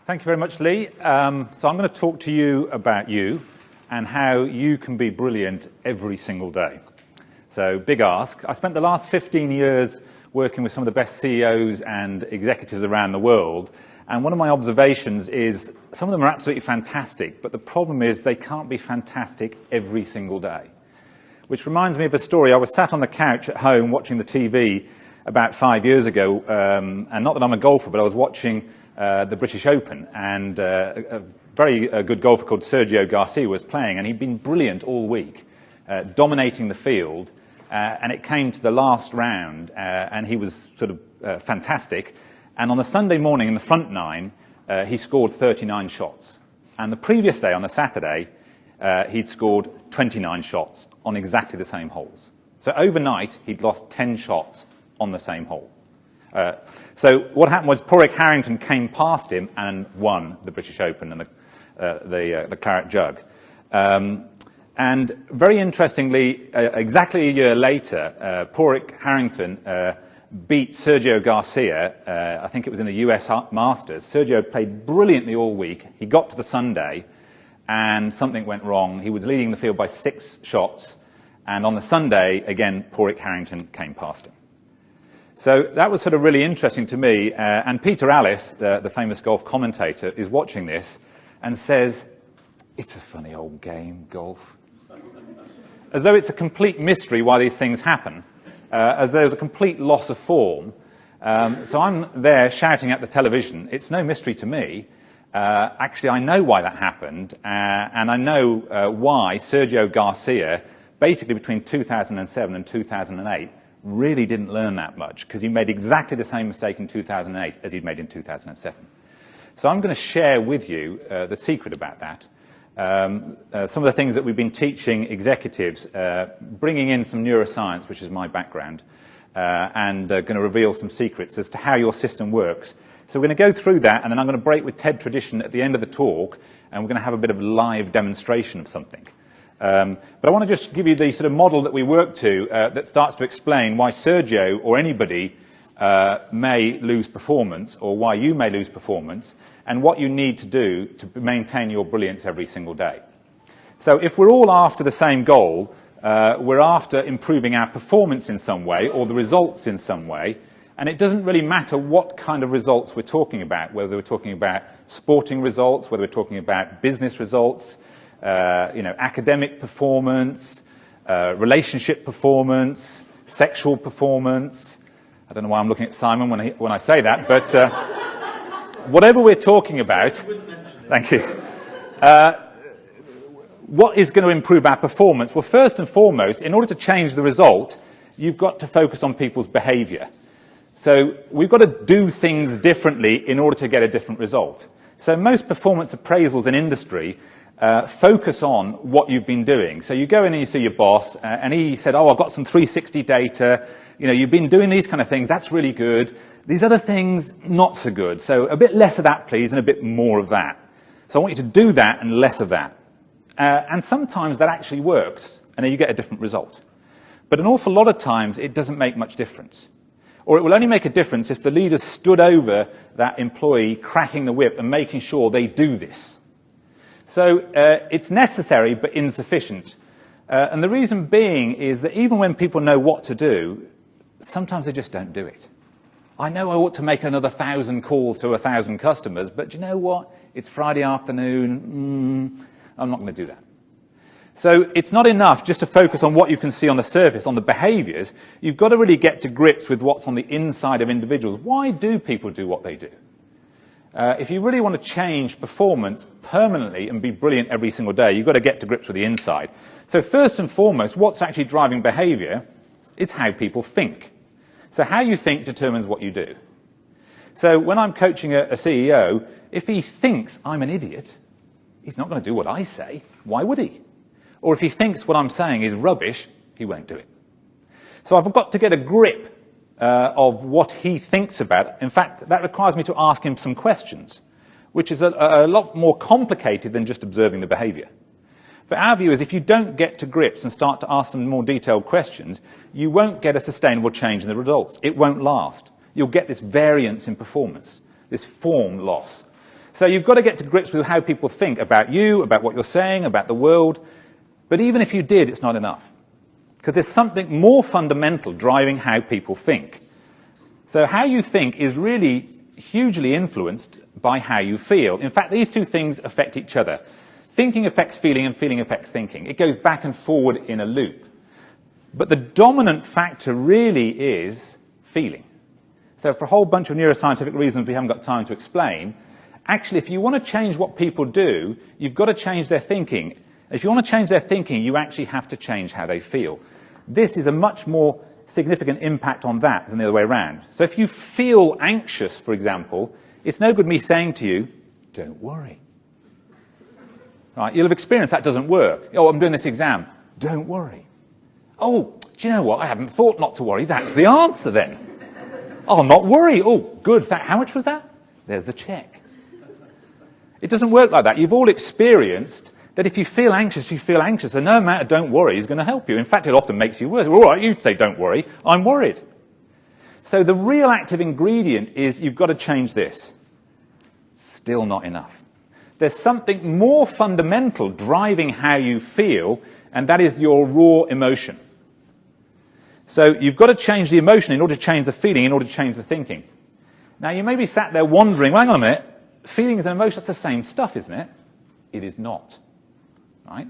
Thank you very much, Lee. So I'm going to talk to you about you and how you can be brilliant every single day. So, big ask. I spent the last 15 years working with some of the best CEOs and executives around the world, and one of my observations is some of them are absolutely fantastic, but the problem is they can't be fantastic every single day. Which reminds me of a story. I was sat on the couch at home watching the TV about 5 years ago, and not that I'm a golfer, but I was watching the British Open, and a very good golfer called Sergio Garcia was playing, and he'd been brilliant all week, dominating the field, and it came to the last round, and he was sort of fantastic. And on the Sunday morning in the front nine, he scored 39 shots. And the previous day, on the Saturday, he'd scored 29 shots on exactly the same holes. So overnight, he'd lost 10 shots on the same hole. So what happened was Porrick Harrington came past him and won the British Open and the Claret Jug. And very interestingly, exactly a year later, Porrick Harrington beat Sergio Garcia. I think it was in the US Masters. Sergio played brilliantly all week. He got to the Sunday and something went wrong. He was leading the field by 6 shots. And on the Sunday, again, Porrick Harrington came past him. So that was sort of really interesting to me. And Peter Allis, the famous golf commentator, is watching this and says, "It's a funny old game, golf." As though it's a complete mystery why these things happen, as though there's a complete loss of form. So I'm there shouting at the television. It's no mystery to me. Actually, I know why that happened, and I know why Sergio Garcia, basically between 2007 and 2008, really didn't learn that much, because he made exactly the same mistake in 2008 as he'd made in 2007. So I'm going to share with you the secret about that. Some of the things that we've been teaching executives, bringing in some neuroscience, which is my background, and going to reveal some secrets as to how your system works. So we're going to go through that, and then I'm going to break with TED tradition at the end of the talk, and we're going to have a bit of a live demonstration of something. But I want to just give you the sort of model that we work to that starts to explain why Sergio or anybody may lose performance, or why you may lose performance, and what you need to do to maintain your brilliance every single day. So if we're all after the same goal, we're after improving our performance in some way, or the results in some way, and it doesn't really matter what kind of results we're talking about, whether we're talking about sporting results, whether we're talking about business results, academic performance, relationship performance, sexual performance. I don't know why I'm looking at Simon when I say that, but whatever we're talking about, thank you. What is going to improve our performance? Well, first and foremost, in order to change the result, you've got to focus on people's behavior. So we've got to do things differently in order to get a different result. So most performance appraisals in industry focus on what you've been doing. So you go in and you see your boss, and he said, "Oh, I've got some 360 data. You've been doing these kind of things. That's really good. These other things, not so good. So a bit less of that, please, and a bit more of that. So I want you to do that and less of that." And sometimes that actually works, and then you get a different result. But an awful lot of times, it doesn't make much difference. Or it will only make a difference if the leader stood over that employee, cracking the whip and making sure they do this. So it's necessary but insufficient. And the reason being is that even when people know what to do, sometimes they just don't do it. I know I ought to make another 1,000 calls to 1,000 customers, but do you know what? It's Friday afternoon. I'm not going to do that. So it's not enough just to focus on what you can see on the surface, on the behaviors. You've got to really get to grips with what's on the inside of individuals. Why do people do what they do? If you really want to change performance permanently and be brilliant every single day, you've got to get to grips with the inside. So first and foremost, what's actually driving behavior is how people think. So how you think determines what you do. So when I'm coaching a CEO, if he thinks I'm an idiot, he's not going to do what I say. Why would he? Or if he thinks what I'm saying is rubbish, he won't do it. So I've got to get a grip of what he thinks about. In fact, that requires me to ask him some questions, which is a lot more complicated than just observing the behavior. But our view is if you don't get to grips and start to ask some more detailed questions, you won't get a sustainable change in the results. It won't last. You'll get this variance in performance, this form loss. So you've got to get to grips with how people think about you, about what you're saying, about the world. But even if you did, it's not enough. Because there's something more fundamental driving how people think. So how you think is really hugely influenced by how you feel. In fact, these two things affect each other. Thinking affects feeling, and feeling affects thinking. It goes back and forward in a loop. But the dominant factor really is feeling. So for a whole bunch of neuroscientific reasons we haven't got time to explain, actually, if you want to change what people do, you've got to change their thinking. If you want to change their thinking, you actually have to change how they feel. This is a much more significant impact on that than the other way around. So if you feel anxious, for example, it's no good me saying to you, don't worry. Right? You'll have experienced that doesn't work. Oh, I'm doing this exam. Don't worry. Oh, do you know what? I hadn't thought not to worry. That's the answer then. I'll not worry. Oh, good. How much was that? There's the check. It doesn't work like that. You've all experienced that if you feel anxious, you feel anxious, and no amount of don't worry is going to help you. In fact, it often makes you worse. All right, you say don't worry, I'm worried. So the real active ingredient is you've got to change this. Still not enough. There's something more fundamental driving how you feel, and that is your raw emotion. So you've got to change the emotion in order to change the feeling, in order to change the thinking. Now, you may be sat there wondering, well, hang on a minute, feelings and emotions, that's the same stuff, isn't it? It is not. Right?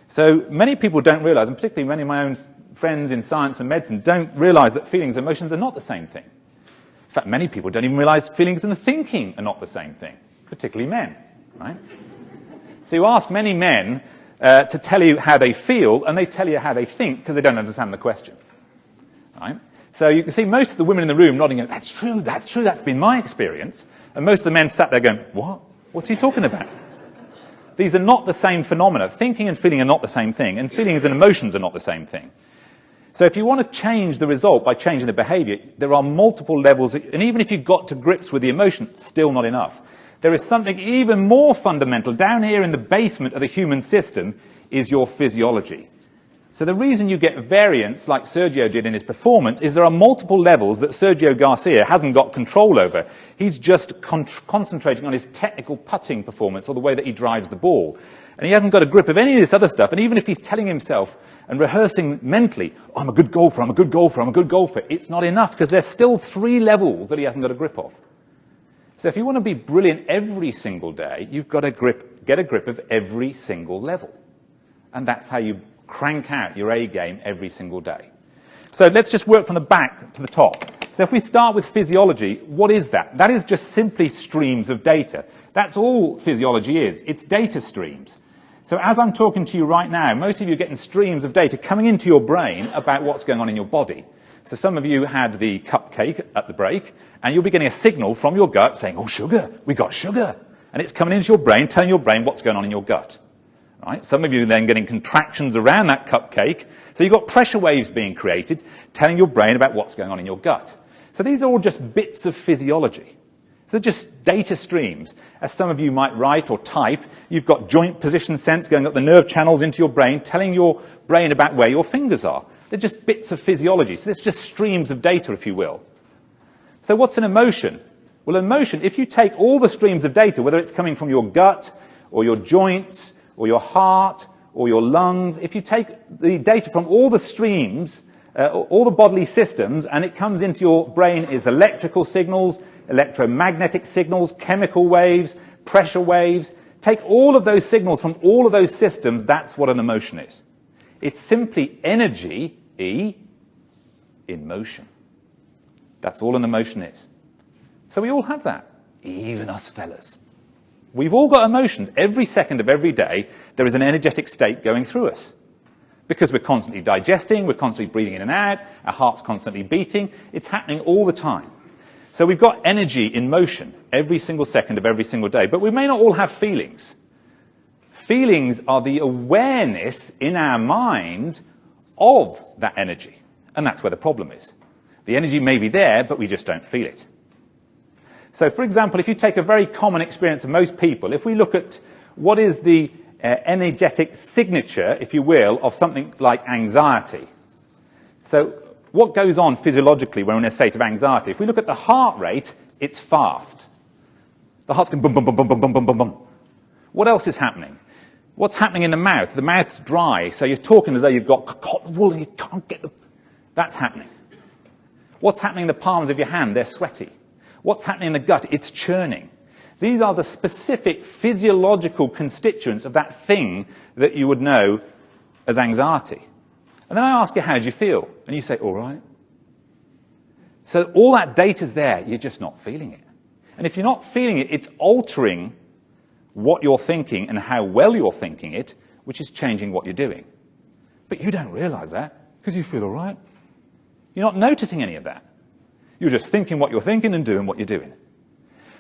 So many people don't realize, and particularly many of my own friends in science and medicine don't realize that feelings and emotions are not the same thing. In fact, many people don't even realize feelings and thinking are not the same thing, particularly men. Right? So you ask many men to tell you how they feel, and they tell you how they think because they don't understand the question. Right? So you can see most of the women in the room nodding, that's true, that's been my experience. And most of the men sat there going, what? What's he talking about? These are not the same phenomena. Thinking and feeling are not the same thing, and feelings and emotions are not the same thing. So if you want to change the result by changing the behavior, there are multiple levels, and even if you got to grips with the emotion, still not enough. There is something even more fundamental. Down here in the basement of the human system is your physiology. So the reason you get variance, like Sergio did in his performance, is there are multiple levels that Sergio Garcia hasn't got control over. He's just concentrating on his technical putting performance, or the way that he drives the ball. And he hasn't got a grip of any of this other stuff. And even if he's telling himself and rehearsing mentally, oh, I'm a good golfer, I'm a good golfer, I'm a good golfer, it's not enough, because there's still 3 levels that he hasn't got a grip of. So if you want to be brilliant every single day, you've got to get a grip of every single level. And that's how you crank out your A game every single day. So let's just work from the back to the top. So if we start with physiology, what is that? That is just simply streams of data. That's all physiology is. It's data streams. So as I'm talking to you right now, most of you are getting streams of data coming into your brain about what's going on in your body. So some of you had the cupcake at the break, and you'll be getting a signal from your gut saying, oh, sugar, we got sugar. And it's coming into your brain, telling your brain what's going on in your gut. Right? Some of you are then getting contractions around that cupcake. So you've got pressure waves being created, telling your brain about what's going on in your gut. So these are all just bits of physiology. So they're just data streams. As some of you might write or type, you've got joint position sense going up the nerve channels into your brain, telling your brain about where your fingers are. They're just bits of physiology. So it's just streams of data, if you will. So what's an emotion? Well, emotion, if you take all the streams of data, whether it's coming from your gut or your joints, or your heart, or your lungs, if you take the data from all the streams, all the bodily systems, and it comes into your brain is electrical signals, electromagnetic signals, chemical waves, pressure waves. Take all of those signals from all of those systems, that's what an emotion is. It's simply energy, E, in motion. That's all an emotion is. So we all have that, even us fellas. We've all got emotions. Every second of every day, there is an energetic state going through us. Because we're constantly digesting, we're constantly breathing in and out, our heart's constantly beating. It's happening all the time. So we've got energy in motion every single second of every single day. But we may not all have feelings. Feelings are the awareness in our mind of that energy. And that's where the problem is. The energy may be there, but we just don't feel it. So, for example, if you take a very common experience of most people, if we look at what is the energetic signature, if you will, of something like anxiety. So what goes on physiologically when we're in a state of anxiety? If we look at the heart rate, it's fast. The heart's going bum, bum, bum, bum, bum, bum, bum, bum, bum. What else is happening? What's happening in the mouth? The mouth's dry, so you're talking as though you've got cotton wool and you can't get the... That's happening. What's happening in the palms of your hand? They're sweaty. What's happening in the gut? It's churning. These are the specific physiological constituents of that thing that you would know as anxiety. And then I ask you, how do you feel? And you say, all right. So all that data's there, you're just not feeling it. And if you're not feeling it, it's altering what you're thinking and how well you're thinking it, which is changing what you're doing. But you don't realize that because you feel all right. You're not noticing any of that. You're just thinking what you're thinking and doing what you're doing.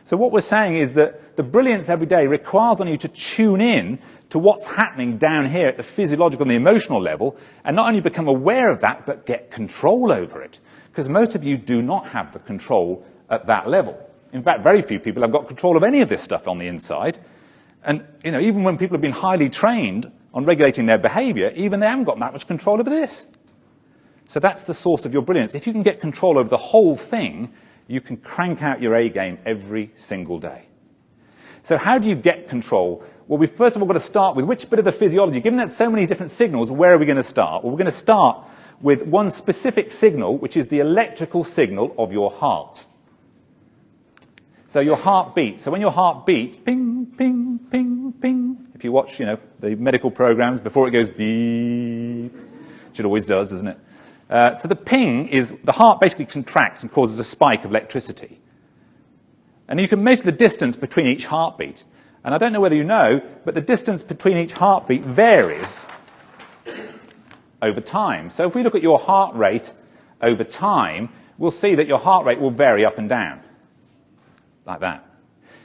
So what we're saying is that the brilliance every day requires on you to tune in to what's happening down here at the physiological and the emotional level, and not only become aware of that, but get control over it. Because most of you do not have the control at that level. In fact, very few people have got control of any of this stuff on the inside. And even when people have been highly trained on regulating their behavior, even they haven't got that much control over this. So that's the source of your brilliance. If you can get control over the whole thing, you can crank out your A game every single day. So how do you get control? Well, we've first of all got to start with which bit of the physiology. Given that so many different signals, where are we going to start? Well, we're going to start with one specific signal, which is the electrical signal of your heart. So your heart beats. So when your heart beats, ping, ping, ping, ping. If you watch, the medical programs, before it goes beep, which it always does, doesn't it? So the ping is, the heart basically contracts and causes a spike of electricity. And you can measure the distance between each heartbeat. And I don't know whether you know, but the distance between each heartbeat varies over time. So if we look at your heart rate over time, we'll see that your heart rate will vary up and down. Like that.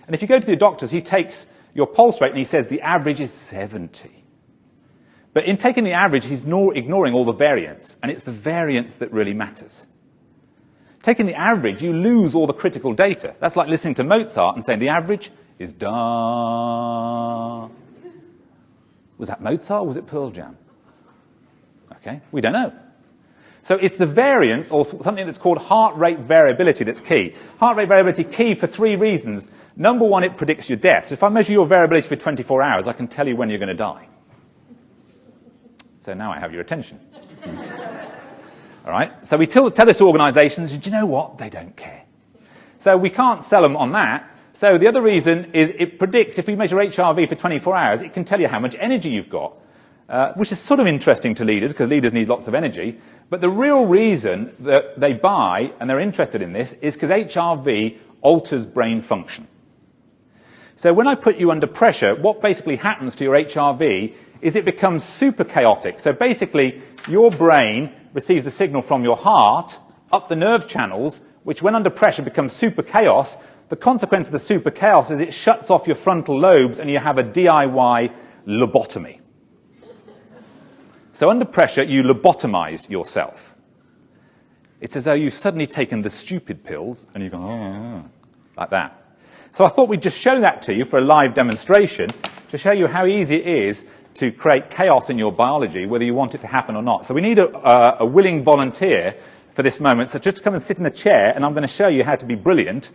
And if you go to the doctors, he takes your pulse rate and he says the average is 70. But in taking the average, he's ignoring all the variance, and it's the variance that really matters. Taking the average, you lose all the critical data. That's like listening to Mozart and saying the average is da. Was that Mozart or was it Pearl Jam? Okay, we don't know. So it's the variance, or something that's called heart rate variability, that's key. Heart rate variability key for 3 reasons. Number one, it predicts your death. So if I measure your variability for 24 hours, I can tell you when you're going to die. So now I have your attention. All right? So we tell this to organizations, and do you know what? They don't care. So we can't sell them on that. So the other reason is it predicts, if we measure HRV for 24 hours, it can tell you how much energy you've got, which is sort of interesting to leaders, because leaders need lots of energy. But the real reason that they buy, and they're interested in this, is because HRV alters brain function. So when I put you under pressure, what basically happens to your HRV is it becomes super chaotic. So basically, your brain receives a signal from your heart up the nerve channels, which when under pressure becomes super chaos. The consequence of the super chaos is it shuts off your frontal lobes and you have a DIY lobotomy. So under pressure, you lobotomize yourself. It's as though you've suddenly taken the stupid pills and you go, oh, like that. So I thought we'd just show that to you for a live demonstration to show you how easy it is to create chaos in your biology, whether you want it to happen or not. So we need a willing volunteer for this moment. So just come and sit in the chair, and I'm going to show you how to be brilliant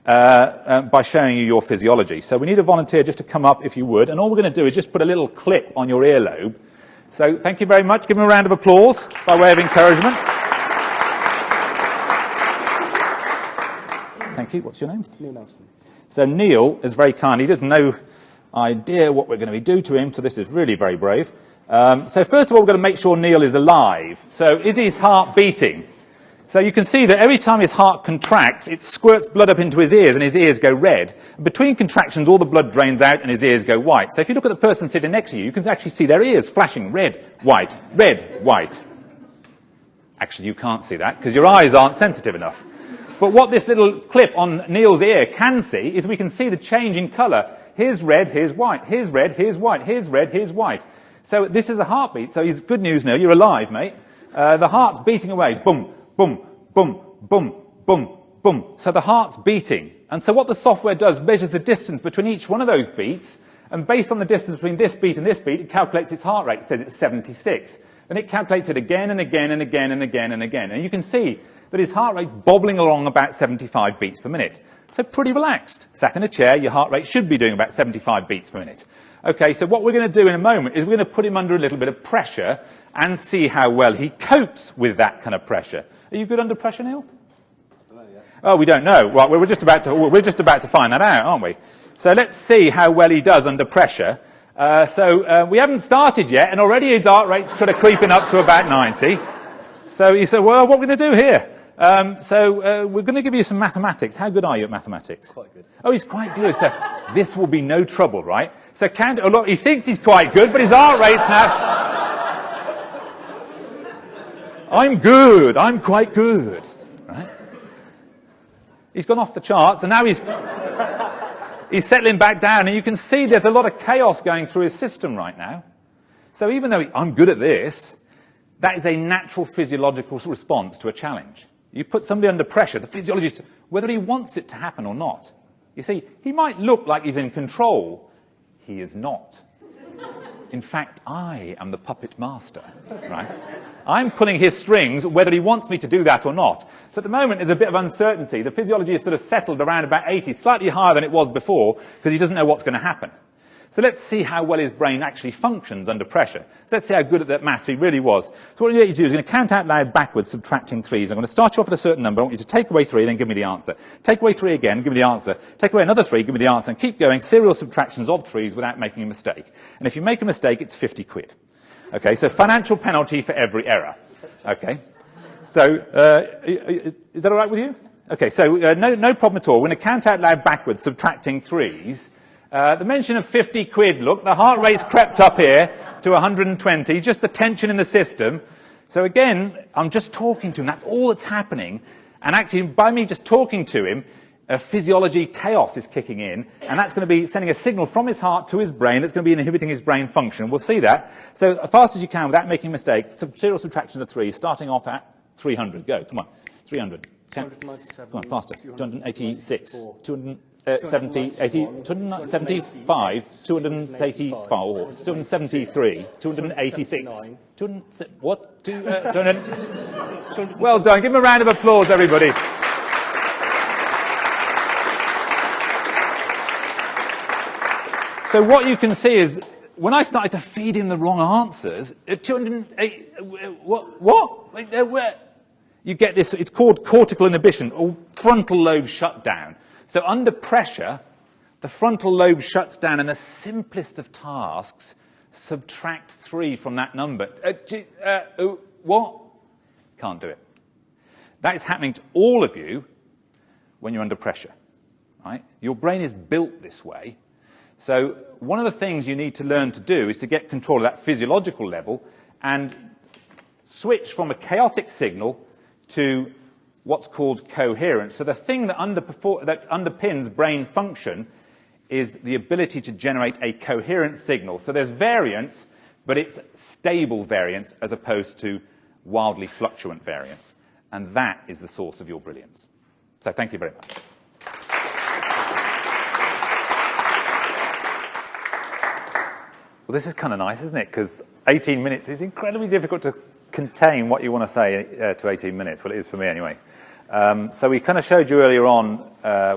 by showing you your physiology. So we need a volunteer just to come up, if you would. And all we're going to do is just put a little clip on your earlobe. So thank you very much. Give him a round of applause by way of encouragement. Thank you. What's your name? Neil Nelson. So Neil is very kind. He doesn't know idea what we're going to do to him, so this is really very brave. So first of all, we're going to make sure Neil is alive. So is his heart beating? So you can see that every time his heart contracts, it squirts blood up into his ears, and his ears go red. Between contractions, all the blood drains out, and his ears go white. So if you look at the person sitting next to you, you can actually see their ears flashing red, white, red, white. Actually, you can't see that, because your eyes aren't sensitive enough. But what this little clip on Neil's ear can see is we can see the change in colour. Here's red, here's white, here's red, here's white, here's red, here's white. So this is a heartbeat. So it's good news, Neil, you're alive, mate. The heart's beating away. Boom, boom, boom, boom, boom, boom. So the heart's beating. And so what the software does measures the distance between each one of those beats, and based on the distance between this beat and this beat, it calculates its heart rate. It says it's 76. Then it calculates it again and again and again and again and again. And you can see that his heart rate bobbling along about 75 beats per minute. So pretty relaxed. Sat in a chair, your heart rate should be doing about 75 beats per minute. Okay, so what we're going to do in a moment is we're going to put him under a little bit of pressure and see how well he copes with that kind of pressure. Are you good under pressure, Neil? I don't know yet. Oh, we don't know. Right, we're just about to find that out, aren't we? So let's see how well he does under pressure. We haven't started yet, and already his heart rate's kind of creeping up to about 90. So he said, well, what are we going to do here? We're going to give you some mathematics. How good are you at mathematics? Quite good. Oh, he's quite good. So this will be no trouble, right? So look, he thinks he's quite good, but his heart rate's now... I'm good. I'm quite good. Right? He's gone off the charts, and now he's settling back down, and you can see there's a lot of chaos going through his system right now. So even though I'm good at this, that is a natural physiological response to a challenge. You put somebody under pressure, the physiologist, whether he wants it to happen or not. You see, he might look like he's in control. He is not. In fact, I am the puppet master, right? I'm pulling his strings whether he wants me to do that or not. So at the moment, there's a bit of uncertainty. The physiology is sort of settled around about 80, slightly higher than it was before, because he doesn't know what's going to happen. So let's see how well his brain actually functions under pressure. So let's see how good at that maths he really was. So what you need to do is you're going to count out loud backwards, subtracting threes. I'm going to start you off at a certain number. I want you to take away 3, then give me the answer. Take away 3 again, give me the answer. Take away another 3, give me the answer. And keep going, serial subtractions of 3s without making a mistake. And if you make a mistake, it's 50 quid. Okay, so financial penalty for every error. Okay, so is that all right with you? Okay, so no problem at all. We're going to count out loud backwards, subtracting 3s. The mention of 50 quid, look, the heart rate's crept up here to 120, just the tension in the system. So again, I'm just talking to him, that's all that's happening. And actually, by me just talking to him, physiology chaos is kicking in, and that's going to be sending a signal from his heart to his brain that's going to be inhibiting his brain function. We'll see that. So as fast as you can, without making a mistake, serial subtraction of 3, starting off at 300. Go, come on, 300. 297. Come on, faster. 286. 270, 80, 275, 285, 273, 286. What? Well done. Give him a round of applause, everybody. So what you can see is, when I started to feed him the wrong answers, 208, where? You get this, it's called cortical inhibition, or frontal lobe shutdown. So under pressure, the frontal lobe shuts down, and the simplest of tasks, subtract 3 from that number. What? Can't do it. That is happening to all of you when you're under pressure. Right? Your brain is built this way. So one of the things you need to learn to do is to get control of that physiological level and switch from a chaotic signal to what's called coherence. So the thing that underpins brain function is the ability to generate a coherent signal. So there's variance, but it's stable variance as opposed to wildly fluctuant variance. And that is the source of your brilliance. So thank you very much. Well, this is kind of nice, isn't it? Because 18 minutes is incredibly difficult to contain what you want to say to 18 minutes. Well, it is for me anyway. So we kind of showed you earlier on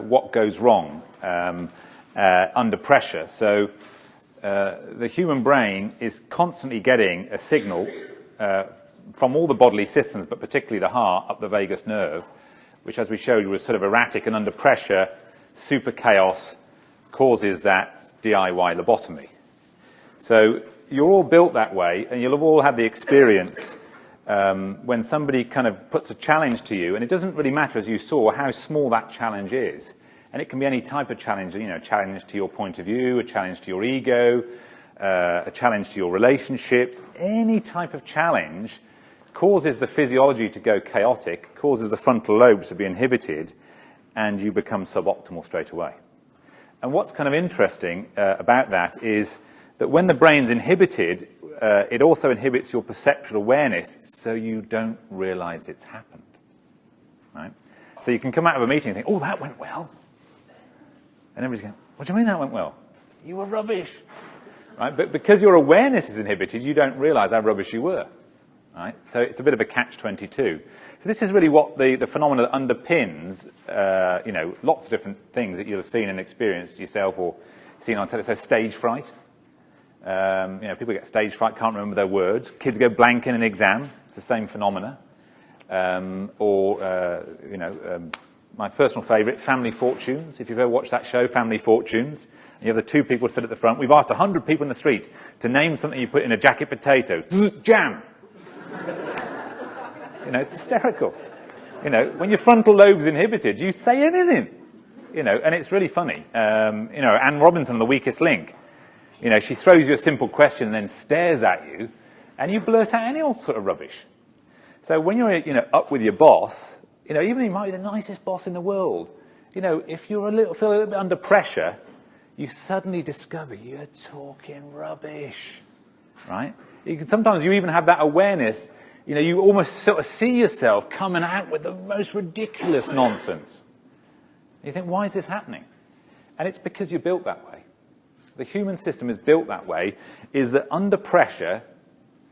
what goes wrong under pressure. So the human brain is constantly getting a signal from all the bodily systems, but particularly the heart, up the vagus nerve, which, as we showed you, was sort of erratic, and under pressure, super chaos causes that DIY lobotomy. So you're all built that way, and you'll have all had the experience when somebody kind of puts a challenge to you, and it doesn't really matter, as you saw, how small that challenge is. And it can be any type of challenge, you know, a challenge to your point of view, a challenge to your ego, a challenge to your relationships. Any type of challenge causes the physiology to go chaotic, causes the frontal lobes to be inhibited, and you become suboptimal straight away. And what's kind of interesting about that is that when the brain's inhibited, it also inhibits your perceptual awareness, so you don't realize it's happened. Right? So you can come out of a meeting and think, oh, that went well. And everybody's going, what do you mean that went well? You were rubbish. Right? But because your awareness is inhibited, you don't realize how rubbish you were. right? So it's a bit of a catch-22. So this is really what the phenomena that underpins, lots of different things that you'll have seen and experienced yourself or seen on television. So stage fright. People get stage fright, can't remember their words. Kids go blank in an exam. It's the same phenomena. My personal favourite, Family Fortunes. If you've ever watched that show, Family Fortunes, and you have the two people sit at the front. We've asked 100 people in the street to name something you put in a jacket potato. Jam. It's hysterical. When your frontal lobe's inhibited, you say anything. And it's really funny. Anne Robinson on The Weakest Link. She throws you a simple question and then stares at you, and you blurt out any old sort of rubbish. So when you're, up with your boss, even he might be the nicest boss in the world, if you feel a little bit under pressure, you suddenly discover you're talking rubbish, right? Sometimes you even have that awareness, you almost sort of see yourself coming out with the most ridiculous nonsense. You think, why is this happening? And it's because you're built that way. The human system is built that way, is that under pressure,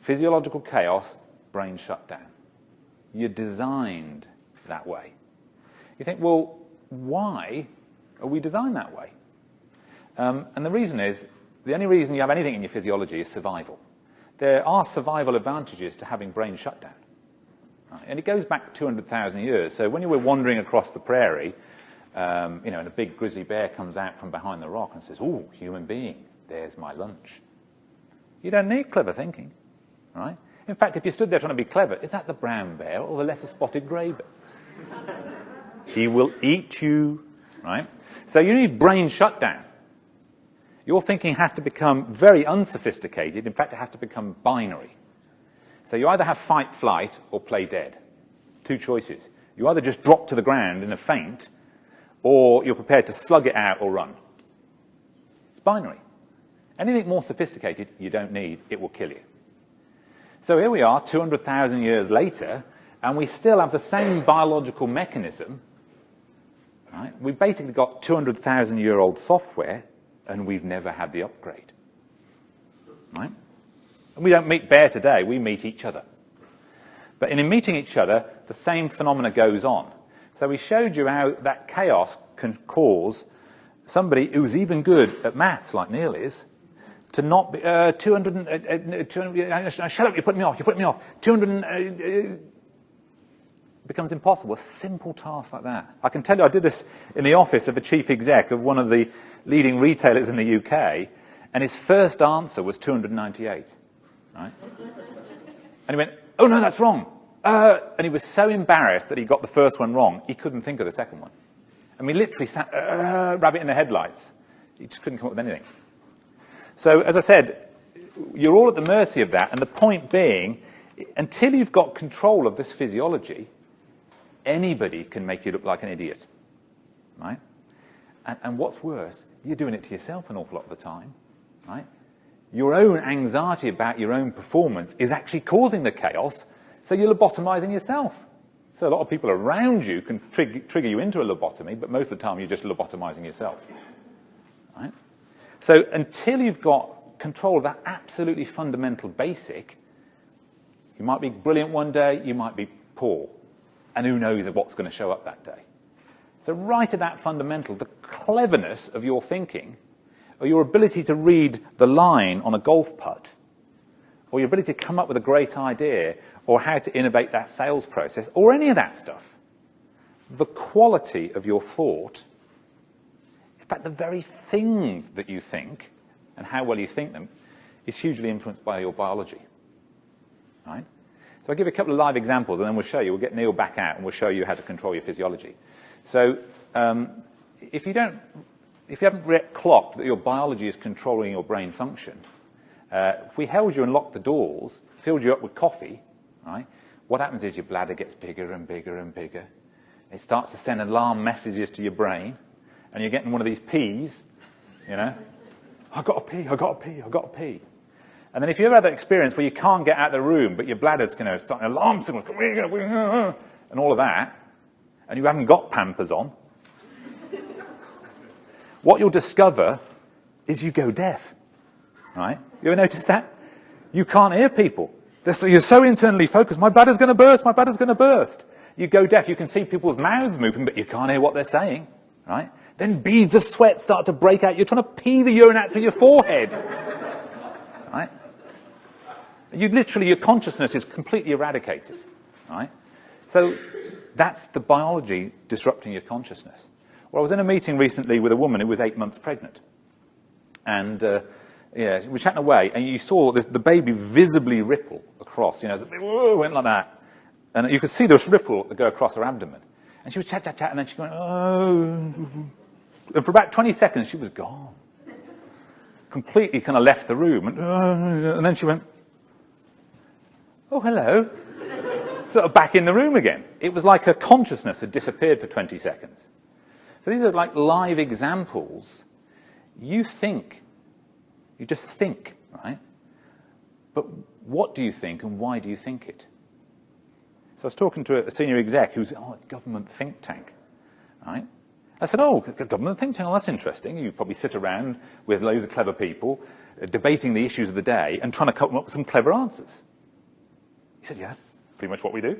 physiological chaos, brain shut down. You're designed that way. You think, well, why are we designed that way? And the reason is, the only reason you have anything in your physiology is survival. There are survival advantages to having brain shutdown. Right? And it goes back 200,000 years. So when you were wandering across the prairie, and a big grizzly bear comes out from behind the rock and says, "Ooh, human being, there's my lunch." You don't need clever thinking, right? In fact, if you stood there trying to be clever, is that the brown bear or the lesser spotted grey bear? He will eat you, right? So you need brain shutdown. Your thinking has to become very unsophisticated. In fact, it has to become binary. So you either have fight, flight, or play dead. Two choices. You either just drop to the ground in a faint, or you're prepared to slug it out or run. It's binary. Anything more sophisticated, you don't need. It will kill you. So here we are, 200,000 years later, and we still have the same biological mechanism. Right? We've basically got 200,000-year-old software, and we've never had the upgrade. Right? And we don't meet bear today, we meet each other. But in meeting each other, the same phenomena goes on. So we showed you how that chaos can cause somebody who's even good at maths, like Neil is, to not be, 200, shut up, you're putting me off, 200, becomes impossible, a simple task like that. I can tell you, I did this in the office of the chief exec of one of the leading retailers in the UK, and his first answer was 298, right? And he went, "Oh no, that's wrong." And he was so embarrassed that he got the first one wrong, he couldn't think of the second one. And we literally sat, rabbit in the headlights. He just couldn't come up with anything. So, as I said, you're all at the mercy of that, and the point being, until you've got control of this physiology, anybody can make you look like an idiot, right? And what's worse, you're doing it to yourself an awful lot of the time, right? Your own anxiety about your own performance is actually causing the chaos, so you're lobotomizing yourself. So a lot of people around you can trigger you into a lobotomy, but most of the time you're just lobotomizing yourself. Right? So until you've got control of that absolutely fundamental basic, you might be brilliant one day, you might be poor. And who knows what's going to show up that day. So right at that fundamental, the cleverness of your thinking, or your ability to read the line on a golf putt, or your ability to come up with a great idea, or how to innovate that sales process, or any of that stuff. The quality of your thought, in fact, the very things that you think, and how well you think them, is hugely influenced by your biology. Right? So I'll give you a couple of live examples, and then we'll show you. We'll get Neil back out, and we'll show you how to control your physiology. So if you haven't clocked that your biology is controlling your brain function, if we held you and locked the doors, filled you up with coffee, right, what happens is your bladder gets bigger and bigger and bigger. It starts to send alarm messages to your brain, and you're getting one of these pees, I've got to pee, I've got to pee, I've got to pee. And then if you ever have that experience where you can't get out of the room, but your bladder's going to start an alarm signal, and all of that, and you haven't got Pampers on, what you'll discover is you go deaf, right? You ever notice that? You can't hear people. You're so internally focused, my bladder's going to burst, my bladder's going to burst. You go deaf, you can see people's mouths moving, but you can't hear what they're saying, right? Then beads of sweat start to break out. You're trying to pee the urine out through your forehead, right? Your consciousness is completely eradicated, right? So that's the biology disrupting your consciousness. Well, I was in a meeting recently with a woman who was 8 months pregnant. And we were chatting away, and you saw the baby visibly ripple across, went like that. And you could see this ripple go across her abdomen. And she was chat, and then she went, oh. And for about 20 seconds, she was gone. Completely kind of left the room. And then she went, oh, hello. Sort of back in the room again. It was like her consciousness had disappeared for 20 seconds. So these are like live examples. You think. You just think, right? But what do you think and why do you think it? So I was talking to a senior exec who's a government think tank, right? I said, oh, government think tank, that's interesting. You probably sit around with loads of clever people debating the issues of the day and trying to come up with some clever answers. He said, yes, pretty much what we do.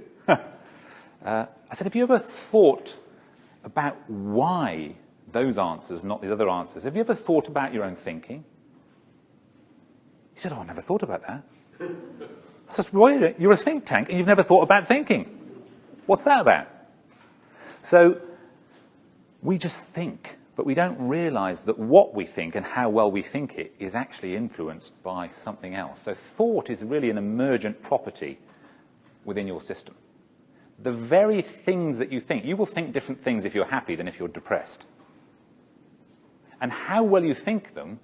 I said, have you ever thought about why those answers, not these other answers? Have you ever thought about your own thinking? He said, oh, I never thought about that. I said, well, you're a think tank and you've never thought about thinking. What's that about? So we just think, but we don't realize that what we think and how well we think it is actually influenced by something else. So thought is really an emergent property within your system. The very things that you think, you will think different things if you're happy than if you're depressed. And how well you think them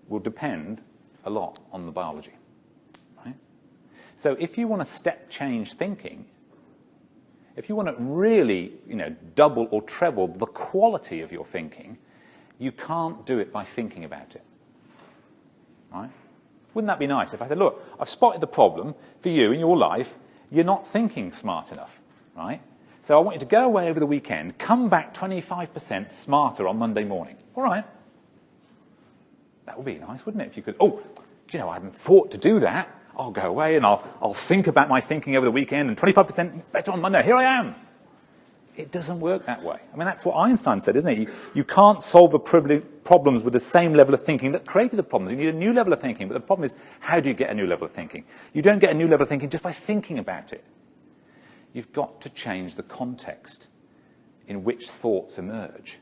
will depend a lot on the biology. Right? So if you want to step change thinking, if you want to really, double or treble the quality of your thinking, you can't do it by thinking about it. Right? Wouldn't that be nice if I said, look, I've spotted the problem for you in your life, you're not thinking smart enough, right? So I want you to go away over the weekend, come back 25% smarter on Monday morning. All right. That would be nice, wouldn't it? If you could, I hadn't thought to do that. I'll go away and I'll think about my thinking over the weekend and 25% better on Monday. Here I am. It doesn't work that way. I mean, that's what Einstein said, isn't it? You can't solve the problems with the same level of thinking that created the problems. You need a new level of thinking. But the problem is, how do you get a new level of thinking? You don't get a new level of thinking just by thinking about it. You've got to change the context in which thoughts emerge.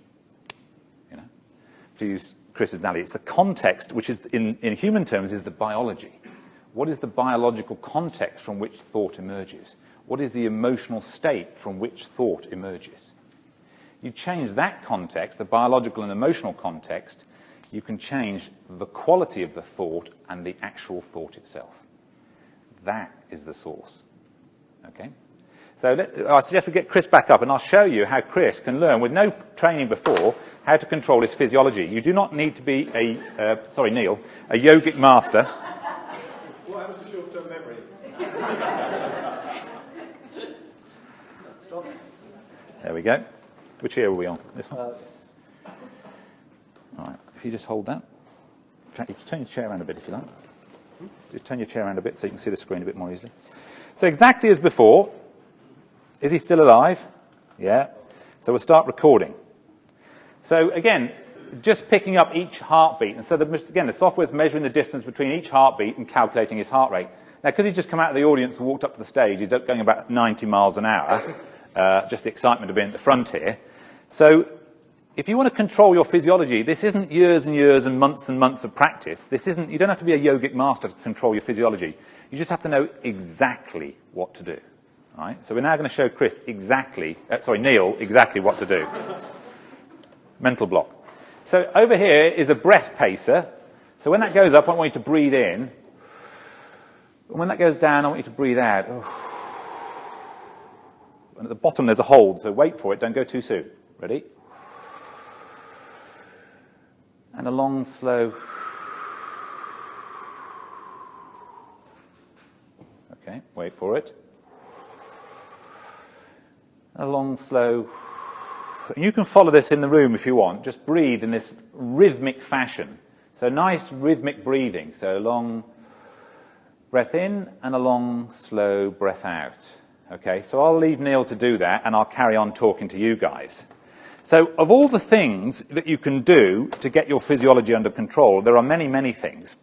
To use Chris's analogy, it's the context, which is, in human terms, is the biology. What is the biological context from which thought emerges? What is the emotional state from which thought emerges? You change that context, the biological and emotional context, you can change the quality of the thought and the actual thought itself. That is the source. Okay? So I suggest we get Chris back up and I'll show you how Chris can learn, with no training before, how to control his physiology. You do not need to be Neil, a yogic master. What happens to short-term memory? There we go. Which ear are we on? This one? All right. If you just hold that. In fact, you can turn your chair around a bit if you like. Just turn your chair around a bit so you can see the screen a bit more easily. So exactly as before. Is he still alive? Yeah. So we'll start recording. So again, just picking up each heartbeat. And so, again, the software's measuring the distance between each heartbeat and calculating his heart rate. Now, because he's just come out of the audience and walked up to the stage, he's going about 90 miles an hour. Just the excitement of being at the front here. So if you want to control your physiology, this isn't years and years and months of practice. You don't have to be a yogic master to control your physiology. You just have to know exactly what to do. All right? So we're now going to show Neil exactly what to do. Mental block. So over here is a breath pacer. So when that goes up, I want you to breathe in. And when that goes down, I want you to breathe out. And at the bottom, there's a hold, so wait for it. Don't go too soon. Ready? And a long, slow. Okay, wait for it. A long, slow. And you can follow this in the room if you want. Just breathe in this rhythmic fashion. So nice rhythmic breathing. So long, Breath in and a long, slow breath out. Okay, so I'll leave Neil to do that, and I'll carry on talking to you guys. So of all the things that you can do to get your physiology under control, there are many, many things.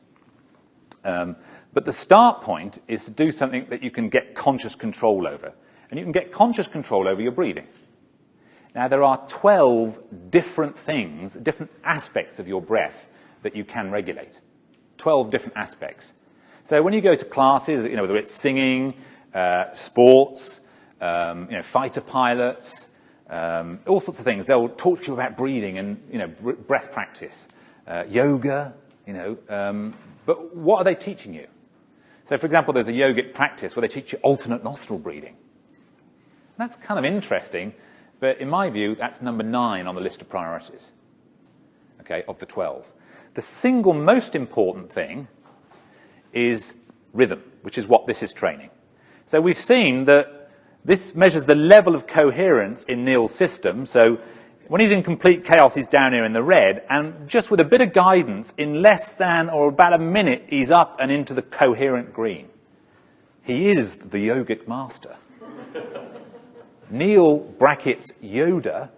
But the start point is to do something that you can get conscious control over. And you can get conscious control over your breathing. Now, there are 12 different things, different aspects of your breath that you can regulate. 12 different aspects. So when you go to classes, whether it's singing, sports, fighter pilots, all sorts of things, they'll talk to you about breathing and, breath practice, yoga, but what are they teaching you? So, for example, there's a yogic practice where they teach you alternate nostril breathing. That's kind of interesting, but in my view, that's number 9 on the list of priorities, okay, of the 12. The single most important thing is rhythm, which is what this is training. So we've seen that this measures the level of coherence in Neil's system. So when he's in complete chaos, he's down here in the red, and just with a bit of guidance, in less than or about a minute, he's up and into the coherent green. He is the yogic master. Neil brackets Yoda,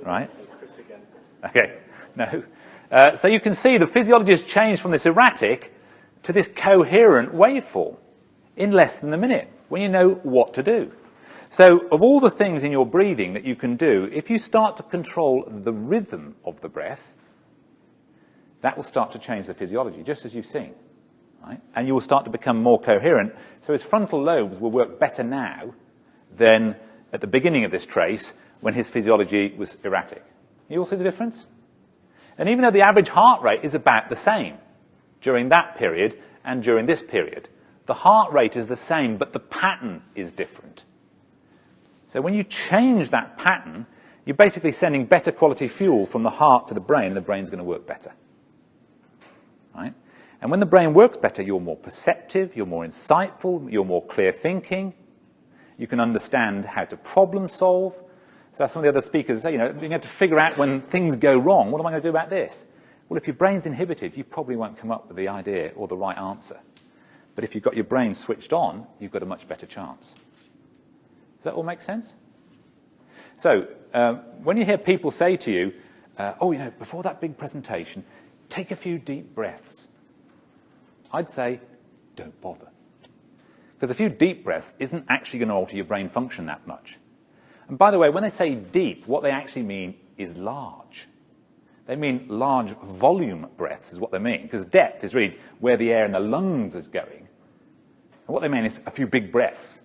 right? Okay, no. So you can see the physiology has changed from this erratic to this coherent waveform in less than a minute when you know what to do. So of all the things in your breathing that you can do, if you start to control the rhythm of the breath, that will start to change the physiology, just as you've seen. Right? And you will start to become more coherent. So his frontal lobes will work better now than at the beginning of this trace when his physiology was erratic. You all see the difference? And even though the average heart rate is about the same during that period and during this period, the heart rate is the same, but the pattern is different. So when you change that pattern, you're basically sending better quality fuel from the heart to the brain, and the brain's going to work better. Right? And when the brain works better, you're more perceptive, you're more insightful, you're more clear thinking. You can understand how to problem solve. So some of the other speakers say, being able to figure out when things go wrong, what am I going to do about this? Well, if your brain's inhibited, you probably won't come up with the idea or the right answer. But if you've got your brain switched on, you've got a much better chance. Does that all make sense? So when you hear people say to you, before that big presentation, take a few deep breaths, I'd say, don't bother. Because a few deep breaths isn't actually going to alter your brain function that much. And by the way, when they say deep, what they actually mean is large. They mean large volume breaths is what they mean, because depth is really where the air in the lungs is going. And what they mean is a few big breaths.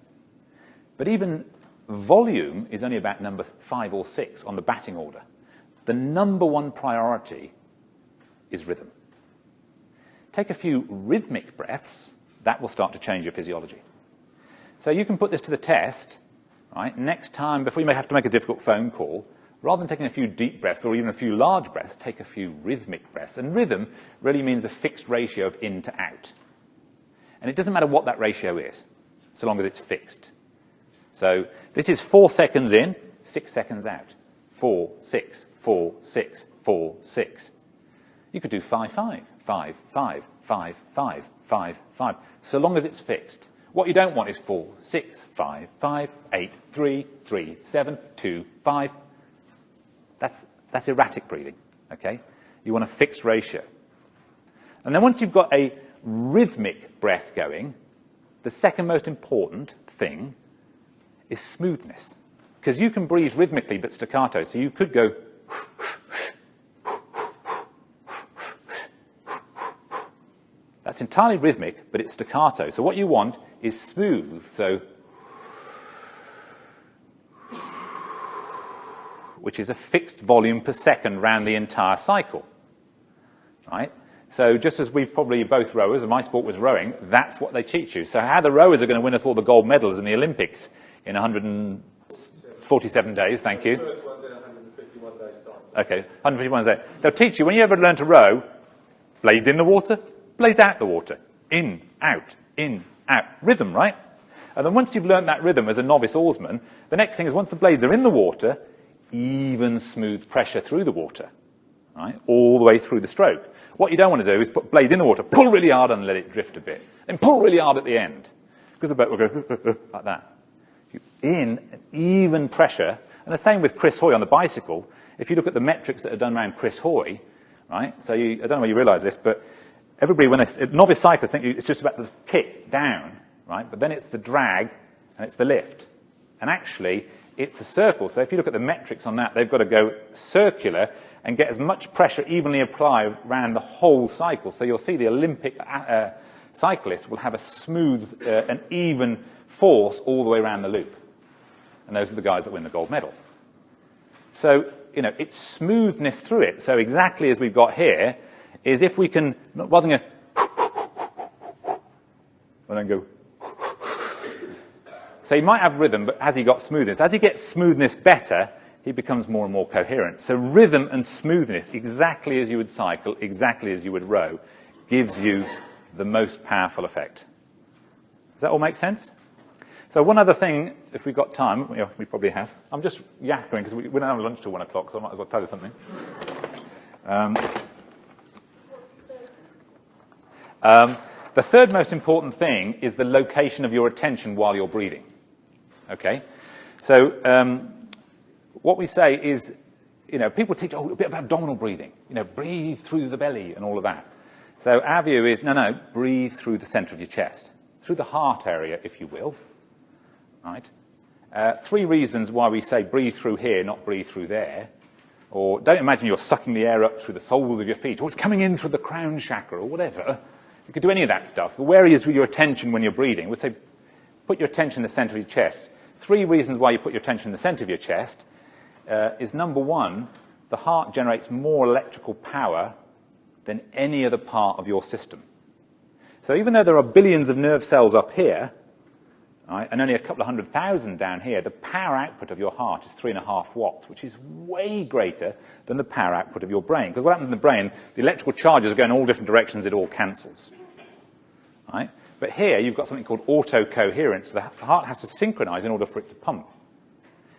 But even volume is only about number 5 or 6 on the batting order. The number 1 priority is rhythm. Take a few rhythmic breaths, that will start to change your physiology. So you can put this to the test, right? Next time, before you may have to make a difficult phone call, rather than taking a few deep breaths or even a few large breaths, take a few rhythmic breaths. And rhythm really means a fixed ratio of in to out. And it doesn't matter what that ratio is, so long as it's fixed. So this is 4 seconds in, 6 seconds out. 4, 6, 4, 6, 4, 6. You could do 5, 5, 5, 5, 5, 5, 5, 5, so long as it's fixed. What you don't want is 4, 6, 5, 5, 8, 3, 3, 7, 2, 5. That's erratic breathing, okay? You want a fixed ratio. And then once you've got a rhythmic breath going, the second most important thing is smoothness. Because you can breathe rhythmically but staccato, so you could go that's entirely rhythmic, but it's staccato. So what you want is smooth, so which is a fixed volume per second around the entire cycle, right? So just as we probably both rowers, and my sport was rowing, that's what they teach you. So how the rowers are going to win us all the gold medals in the Olympics in 147 days, thank you. The first one's in 151 days' time. Okay, 151 days. They'll teach you, when you ever learn to row, blades in the water, blades out the water, in, out, rhythm, right? And then once you've learned that rhythm as a novice oarsman, the next thing is once the blades are in the water, even smooth pressure through the water, right? All the way through the stroke. What you don't want to do is put blades in the water, pull really hard and let it drift a bit, then pull really hard at the end, because the boat will go like that. In an even pressure, and the same with Chris Hoy on the bicycle. If you look at the metrics that are done around Chris Hoy, right? So I don't know whether you realise this, but everybody, when novice cyclists think it's just about the kick down, right? But then it's the drag and it's the lift. And actually, it's a circle. So if you look at the metrics on that, they've got to go circular and get as much pressure evenly applied around the whole cycle. So you'll see the Olympic cyclists will have a smooth and even force all the way around the loop. And those are the guys that win the gold medal. So, you know, it's smoothness through it. So exactly as we've got here is if we can, rather than go, and then go. So he might have rhythm, but has he got smoothness? As he gets smoothness better, he becomes more and more coherent. So rhythm and smoothness, exactly as you would cycle, exactly as you would row, gives you the most powerful effect. Does that all make sense? So one other thing, if we've got time, we probably have. I'm just yapping because we don't have lunch till 1 o'clock, so I might as well tell you something. The third most important thing is the location of your attention while you're breathing. Okay? So what we say is, you know, people teach, a bit of abdominal breathing. You know, breathe through the belly and all of that. So our view is, no, breathe through the center of your chest. Through the heart area, if you will. Right? 3 reasons why we say breathe through here, not breathe through there. Or don't imagine you're sucking the air up through the soles of your feet, or it's coming in through the crown chakra, or whatever. You could do any of that stuff. But where is with your attention when you're breathing? We'd say put your attention in the center of your chest. 3 reasons why you put your attention in the center of your chest is, number 1, the heart generates more electrical power than any other part of your system. So even though there are billions of nerve cells up here, right, and only a couple of 100,000 down here, the power output of your heart is 3.5 watts, which is way greater than the power output of your brain. Because what happens in the brain, the electrical charges go in all different directions, it all cancels. Right? But here, you've got something called autocoherence. So the heart has to synchronize in order for it to pump.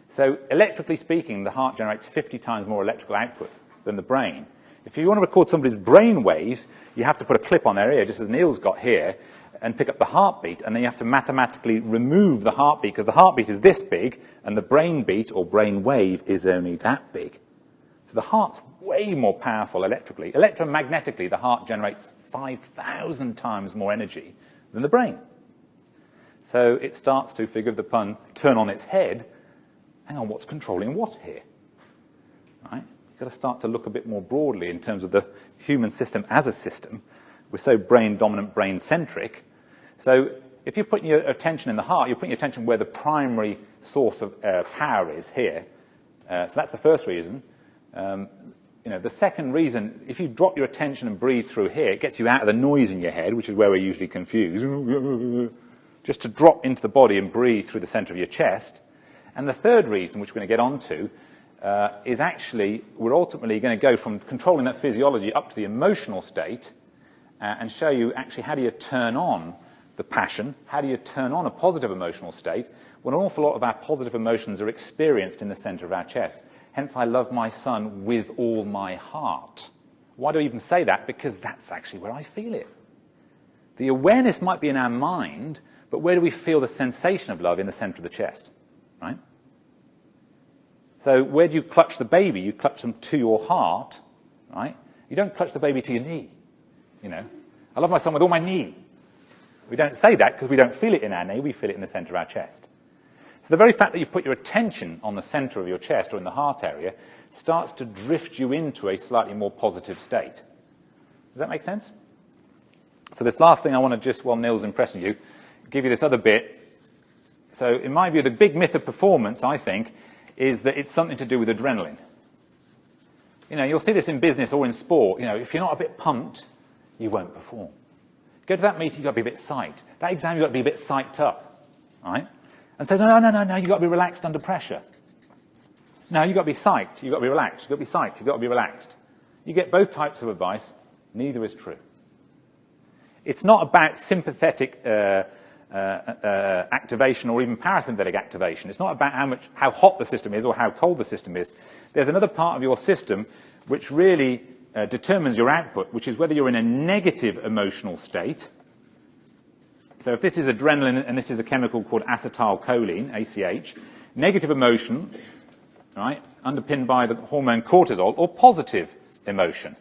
So electrically speaking, the heart generates 50 times more electrical output than the brain. If you want to record somebody's brain waves, you have to put a clip on their ear, just as Neil's got here, and pick up the heartbeat, and then you have to mathematically remove the heartbeat, because the heartbeat is this big, and the brain beat, or brain wave, is only that big. So the heart's way more powerful electrically. Electromagnetically, the heart generates 5,000 times more energy than the brain. So it starts to, figure of the pun, turn on its head. Hang on, what's controlling what here? Right? You've got to start to look a bit more broadly in terms of the human system as a system. We're so brain-dominant, brain-centric. So if you're putting your attention in the heart, you're putting your attention where the primary source of power is here. So that's the first reason. The second reason, if you drop your attention and breathe through here, it gets you out of the noise in your head, which is where we're usually confused. Just to drop into the body and breathe through the center of your chest. And the third reason, which we're going to get onto, is actually we're ultimately going to go from controlling that physiology up to the emotional state and show you actually how do you turn on the passion, how do you turn on a positive emotional state when an awful lot of our positive emotions are experienced in the center of our chest. Hence, I love my son with all my heart. Why do I even say that? Because that's actually where I feel it. The awareness might be in our mind, but where do we feel the sensation of love? In the center of the chest, right? So where do you clutch the baby? You clutch them to your heart, right? You don't clutch the baby to your knee, you know. I love my son with all my knee. We don't say that because we don't feel it in our knee, we feel it in the center of our chest. So the very fact that you put your attention on the center of your chest or in the heart area starts to drift you into a slightly more positive state. Does that make sense? So this last thing I want to just, while Neil's impressing you, give you this other bit. So in my view, the big myth of performance, I think, is that it's something to do with adrenaline. You know, you'll see this in business or in sport. You know, if you're not a bit pumped, you won't perform. Go to that meeting, you've got to be a bit psyched. That exam, you've got to be a bit psyched up, right? And so, no, you've got to be relaxed under pressure. No, you've got to be psyched, you've got to be relaxed. You've got to be psyched, you've got to be relaxed. You get both types of advice, neither is true. It's not about sympathetic activation or even parasympathetic activation. It's not about how hot the system is or how cold the system is. There's another part of your system which really determines your output, which is whether you're in a negative emotional state. So if this is adrenaline and this is a chemical called acetylcholine, ACH, negative emotion, right, underpinned by the hormone cortisol, or positive emotion,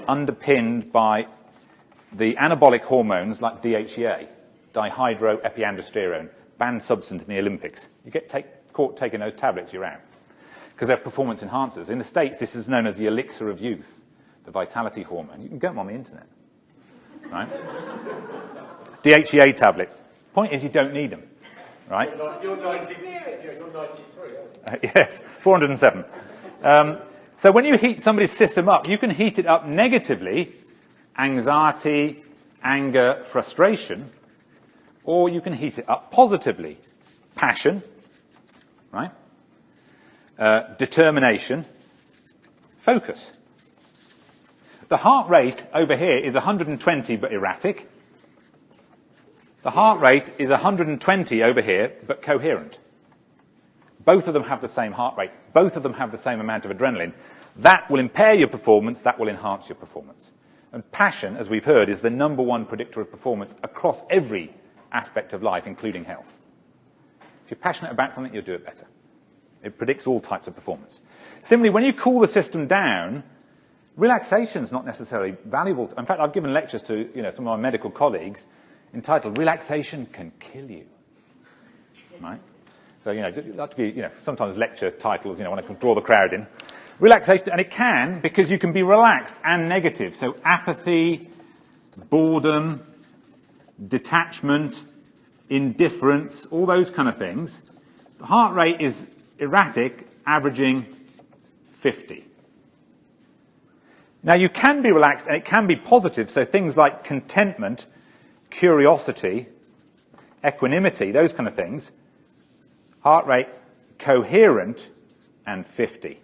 underpinned by the anabolic hormones like DHEA, dihydroepiandrosterone, banned substance in the Olympics. You get caught taking those tablets, you're out. Because they're performance enhancers. In the States, this is known as the elixir of youth, the vitality hormone. You can get them on the internet, right? DHEA tablets. Point is, you don't need them, right? You're 93, aren't you? Yes, 407. So when you heat somebody's system up, you can heat it up negatively, anxiety, anger, frustration, or you can heat it up positively, passion, right? Determination, focus. The heart rate over here is 120 but erratic. The heart rate is 120 over here but coherent. Both of them have the same heart rate. Both of them have the same amount of adrenaline. That will impair your performance. That will enhance your performance. And passion, as we've heard, is the #1 predictor of performance across every aspect of life, including health. If you're passionate about something, you'll do it better. It predicts all types of performance. Similarly, when you cool the system down, relaxation is not necessarily valuable. In fact, I've given lectures to some of my medical colleagues entitled "Relaxation Can Kill You." Right? So that to be sometimes lecture titles. When I can draw the crowd in. Relaxation, and it can because you can be relaxed and negative. So apathy, boredom, detachment, indifference, all those kind of things. The heart rate is erratic, averaging 50. Now, you can be relaxed and it can be positive, so things like contentment, curiosity, equanimity, those kind of things. Heart rate coherent and 50.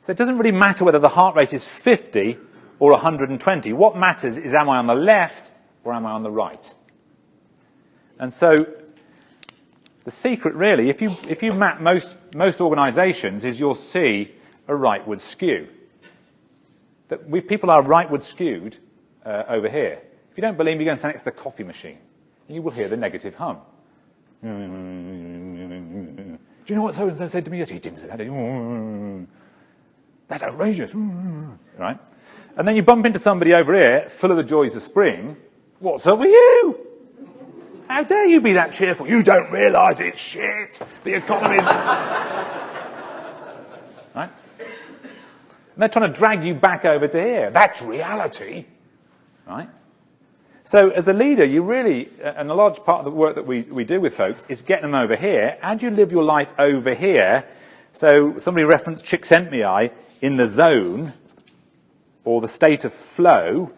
So it doesn't really matter whether the heart rate is 50 or 120. What matters is, am I on the left or am I on the right? And so the secret, really, if you map most organizations, is you'll see a rightward skew. That people are rightward skewed over here. If you don't believe me, go and stand next to the coffee machine, and you will hear the negative hum. Do you know what so-and-so said to me yesterday? He didn't say that. That's outrageous. Right? And then you bump into somebody over here, full of the joys of spring. What's up with you? How dare you be that cheerful? You don't realise it's shit. The economy. Right? And they're trying to drag you back over to here. That's reality. Right? So as a leader, you really, and a large part of the work that we do with folks is get them over here. How do you live your life over here? So somebody referenced Csikszentmihalyi in the zone, or the state of flow,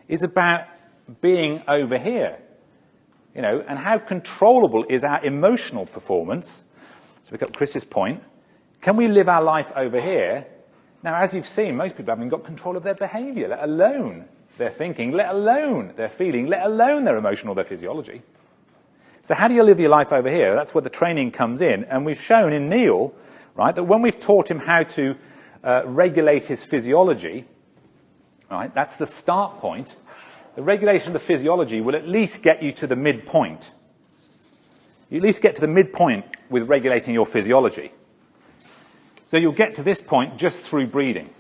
is about being over here. And how controllable is our emotional performance? So we got Chris's point. Can we live our life over here? Now, as you've seen, most people haven't got control of their behavior, let alone their thinking, let alone their feeling, let alone their emotion or their physiology. So how do you live your life over here? That's where the training comes in. And we've shown in Neil, right, that when we've taught him how to regulate his physiology, right, that's the start point. The regulation of the physiology will at least get you to the midpoint. You at least get to the midpoint with regulating your physiology. So you'll get to this point just through breathing.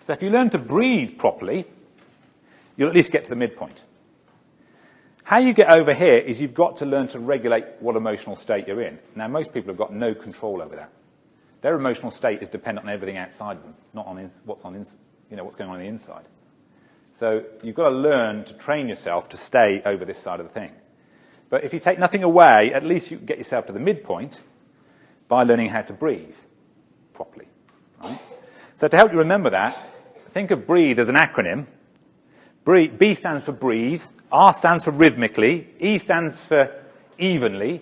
So if you learn to breathe properly, you'll at least get to the midpoint. How you get over here is you've got to learn to regulate what emotional state you're in. Now, most people have got no control over that. Their emotional state is dependent on everything outside of them, not on what's going on the inside. So you've got to learn to train yourself to stay over this side of the thing. But if you take nothing away, at least you can get yourself to the midpoint by learning how to breathe properly. Right? So to help you remember that, think of breathe as an acronym. B stands for breathe, R stands for rhythmically, E stands for evenly,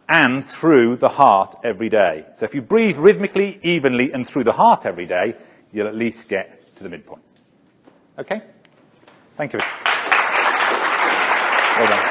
and through the heart every day. So if you breathe rhythmically, evenly, and through the heart every day, you'll at least get to the midpoint. Okay? Thank you. Well done.